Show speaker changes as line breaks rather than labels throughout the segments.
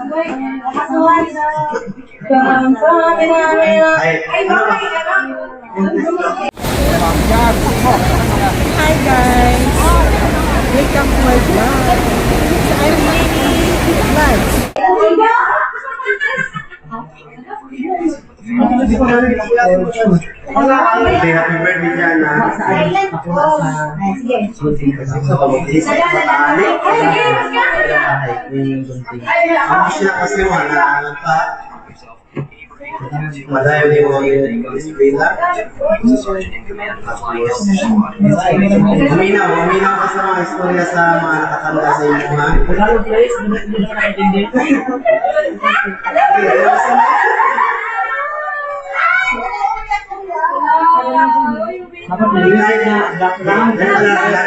Hi guys! Welcome to my vlog. I'm Winnie Vlogs.
Happy birthday dyan, ha?
Silent po. Sige.
Siya kasi wala pa. Madayo din mo yung eskwela. Uminaw ka sa mga istorya sa mga nakatanda sa inyo, ha?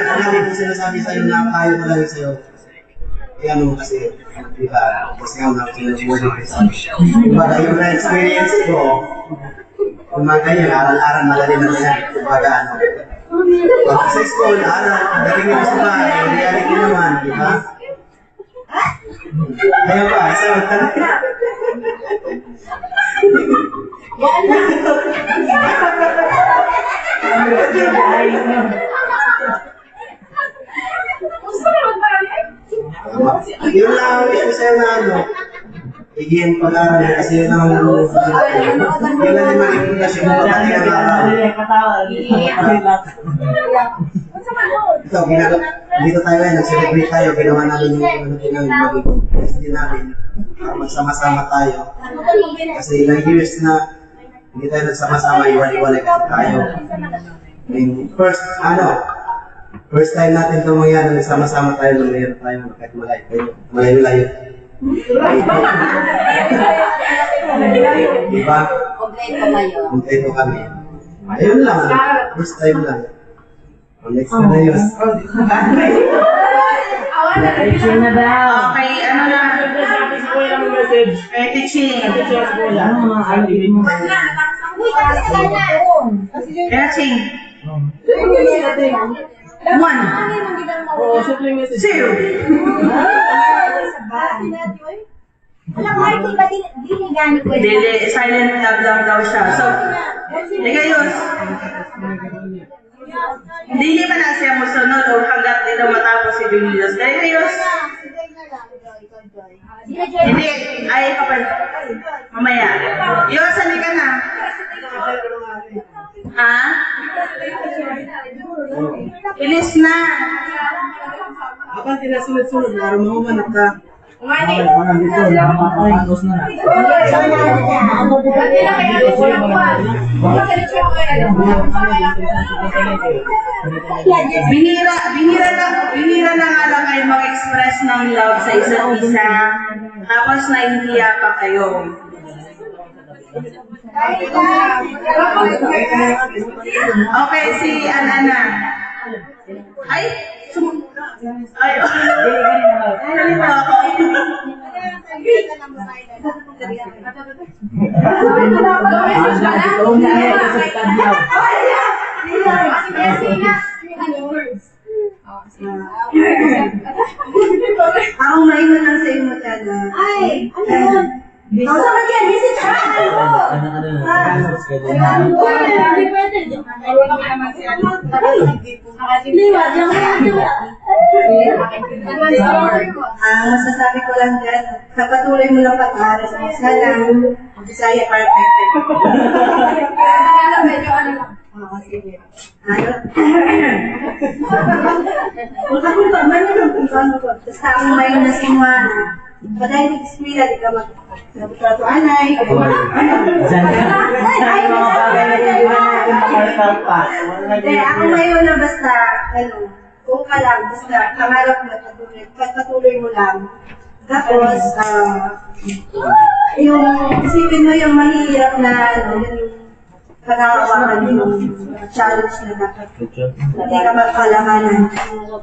Lagi po sinasabi sa'yo na kayo ko lang sa'yo. Kaya ano kasi, di ba, kasi nga pinabuhay ko sa kumbaga yung na-experience ko, kumbaga yun, aral-aral malalim na yan, kumbaga ano. Pag sa school, aral, dating mo sa bahay, reality naman, di ba? Ayaw ba, isa talaga. Yun lang ang wish ko sa'yo na ano, higyan pag-aaral kasi yun ang yun lang yung mag-imputasyon mo pati nag-aaral. Ito, dito tayo ngayon, nag-celebrate tayo, ginawa namin yung ano maging kasi namin, magsama-sama tayo. Kasi ilang years na hindi tayo nagsama-sama, iwan-iwan tayo. First time natin ito mangyari, nagsama-sama tayo, lumayan tayo, kahit malayo-layo. Diba? Kompleto kami. Ayun lang, first time lang. Next na yun.
Okay, ano na? Teaching. Ano mga alibin mo? Teaching. 1. 0.
Alam mo, Marty, ba diniganit ko?
Dili, silent love lang daw siya. So, ligayos. Dili pa na siya musunod o hanggat dito matapos si Julius. Ligayos. Hindi, ay kapag mamaya. Yun, sali ka na. Ha? Ilis na.
Apa tinasunod-sunod, laro mo manap ka.
Binira na nga lang kayo mag-express ng love sa isa't isa. Tapos nahihiya pa kayo. Okay, si Anana. Ay, nalito ako.
Ako maiwan lang sa imo talaga. Ay, ano yun? Ako sa kanya, message ka! Masasabi ko lang dyan, kapatuloy mo lang pag-aaral sa sana, Bisaya perfect. Oo, sige. Ano? Kung ako ba, man yun kung ano ko. Basta akong may nasimula. Padahil di eskwela, di ka magtrato anay. Ay, mga bagay na yung natin makarapal pa. Ako ngayon na basta, kung ka lang, basta pangarap mo, patuloy mo lang. Tapos, yung isipin mo yung mahirap na, yung pagkakawakan yung challenge na dapat. Hindi ka magkalamanan.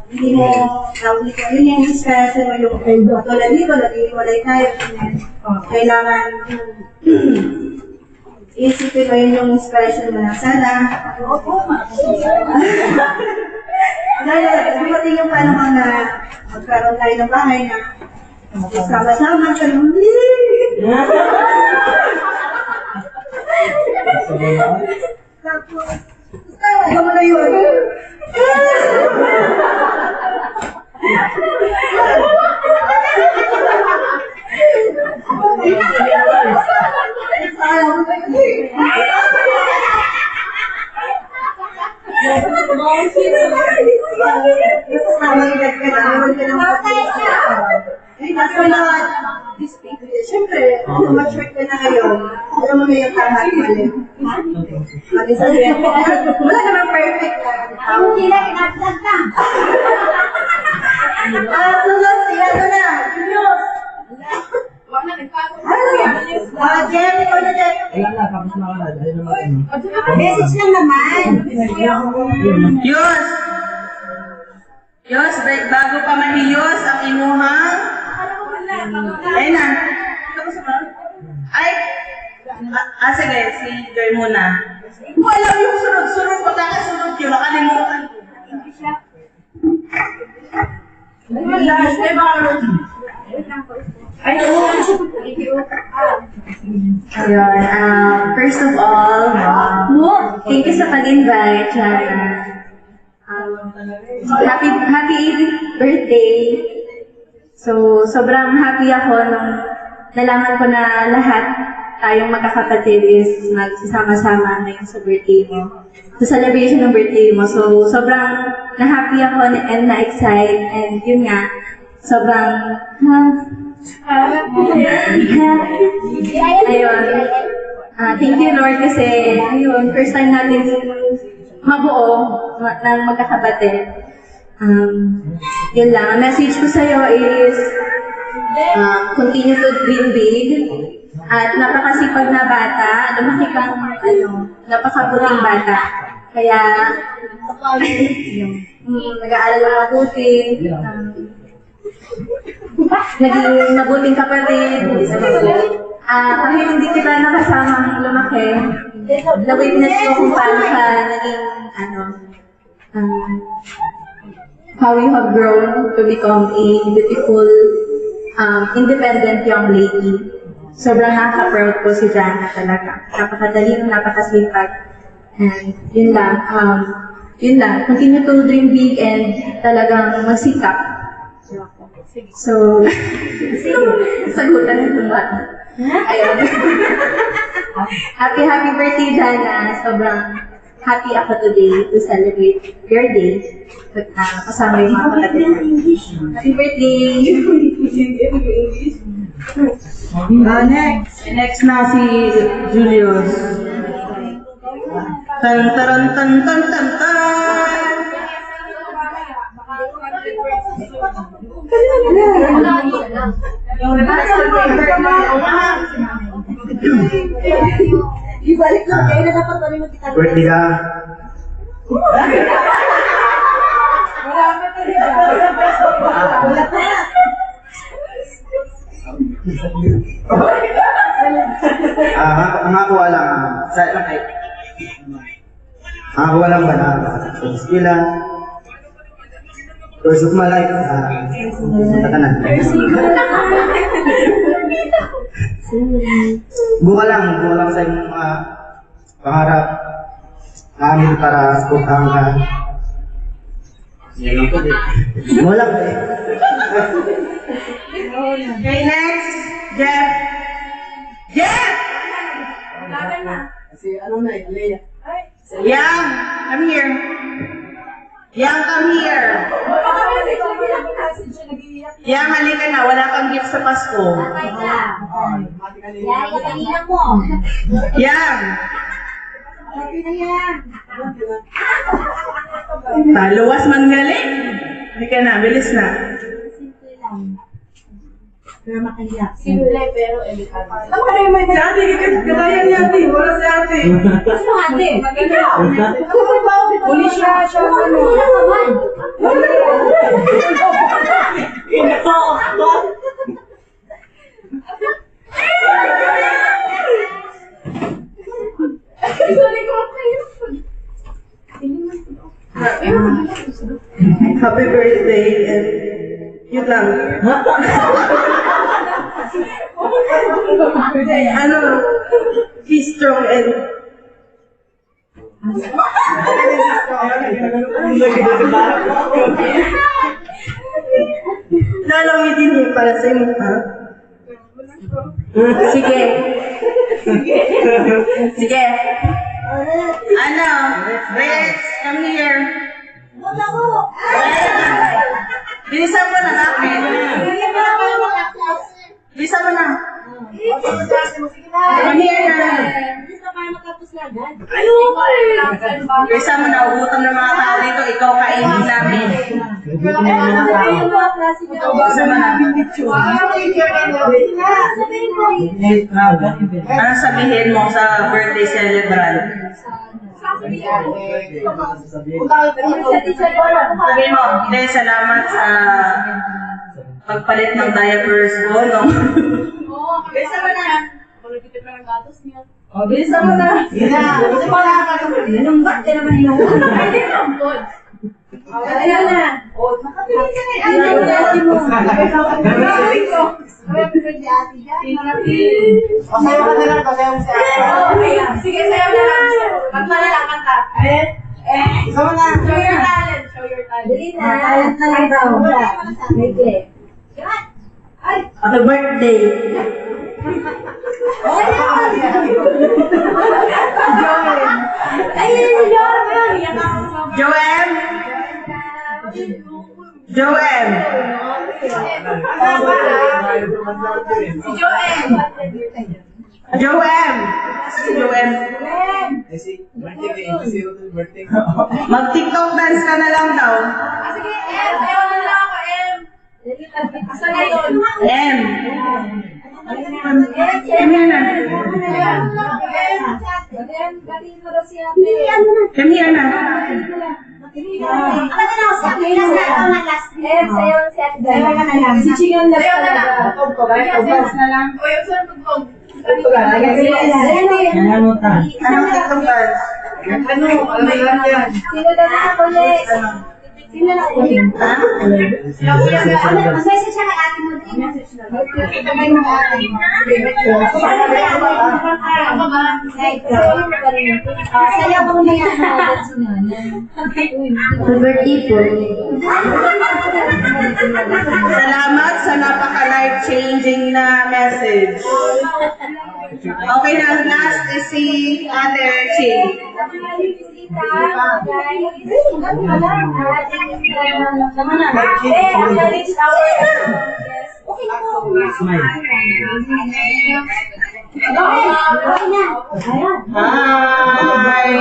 Hindi mo, yun yung inspiration mo yung tulad dito, nag-iwalay tayo. Kailangan, isipin mo yun yung inspiration mo na sana. Dahil, dumating yung panahon na magkaroon tayo ng bahay na Sama-sama sa Tapos, ano mo na yun? Siyempre, kung mature ka na ngayon, alam mo na yung tama at mali. Mali sa wala naman perfect na. Ang sila, kinapsag ka. Sunod, sila na. Julius. Jen, ikaw na Jen.
Wala na, tapos na wala. Dahil naman ano.
Message lang naman.
Yos! Yos, bago pa mahiyos ang imuhang... Ay na. Ay! Sige, si Joy muna. Hindi ko alam yung sunod-sunod. Pagkakasunod yun, nakalimutan ko.
Ayun, first of all, thank you sa pag-invite, Chara. Happy 80th birthday. So, sobrang happy ako nung nalaman ko na lahat tayong magkakapatid is magsasama-sama ngayon sa birthday mo. Sa celebration ng birthday mo. So, sobrang na-happy ako and na-excite. And yun nga, sobrang ayun. Thank you Lord kasi ayun, first time natin mabuo ng magkakapatid. Yun lang. Ang message ko sa'yo is continue to dream big at napakasipag na bata, lumaki kang napakabuting bata. Kaya nag-aaral ng mabuti, naging mabuting kapatid. Kahit hindi kita nakasamang lumaki, na-witness ko kung paano ka naging how you have grown to become a beautiful, independent young lady. Sobrang nakaka-proud po si Jana talaga. Napakadalino, napakasipag. And yun lang. Continue to dream big and talagang magsikap. So, sagutan ng bata. Ayun. Happy birthday, Jana. Sobrang happy ako today to celebrate your day. Kasama yung mga kapatid mo. Happy birthday!
Next na si Julius. Tan taran tan tan tan tan.
Ibalik lang kayo na dapat kami magkita.
Birthday ka. Nakakuha lang. Nakakuha lang ba na sa eskwela? First of my life, punta ka na. Buka lang sa iyong mga pangarap namin para supportahan ka. Yan lang po din. Wala po eh.
Okay, next. Jeff. Jeff!
Kasi ano na eh, Leia.
Yang, come here. Yang, come here. Yang, halika na. Wala kang gift sa Pasko. Yang! Taluwas man galing. Halika na, bilis na.
Pero makahiya.
Simple pero elegant.
Si ate, kagaya ni ate. Wala si ate.
Ano ate?
Uli siya ano. Happy birthday and yun lang. Ano? Be strong and... Lalamitin niyo para sa inyo, ha? Sige. Sige. Ano? Rich, come here. Bilisan mo na natin. Bilisan mo na. Come here na. Bilisan mo na. Ugutom ng mga tao dito. Ikaw kainin namin. Bilisan mo na. Ano sabihin mo sa birthday celebrant? Sabihin mo, hindi, salamat sa pagpalit ng diapers ko, no? Bilisan mo na. Bilisan mo na.
Anong ba't naman yung...
Ayan na.
Makapili ka na. Ano yung dati mo?
Pasayo ka na lang, pasayo mo si ate.
Sige, sayo na lang. Kanta na lang, kanta.
Isa mo na.
Show your talent. Show your talent.
Dali na. Talent na lang daw. May clip.
Happy birthday. Joem. Joem. Joem. Si Joem. Mag-TikTok dance ka na lang daw.
Sige, M. Ayaw na lang ako, M. Asa na yun?
M. Come here na. Come here na.
Si Chingon na
Ayaw na lang.
Dance na lang.
O, yung saan tugtog?
Anong TikTok dance?
Sino na ako ulit? Sino na ako ulit? Mag-message siya kay ate mo din. Message na. Sayaw ko na yan. Birthday po.
Salamat sa napaka-life-changing na message. Okay na, last is si Ate Ching. Bye!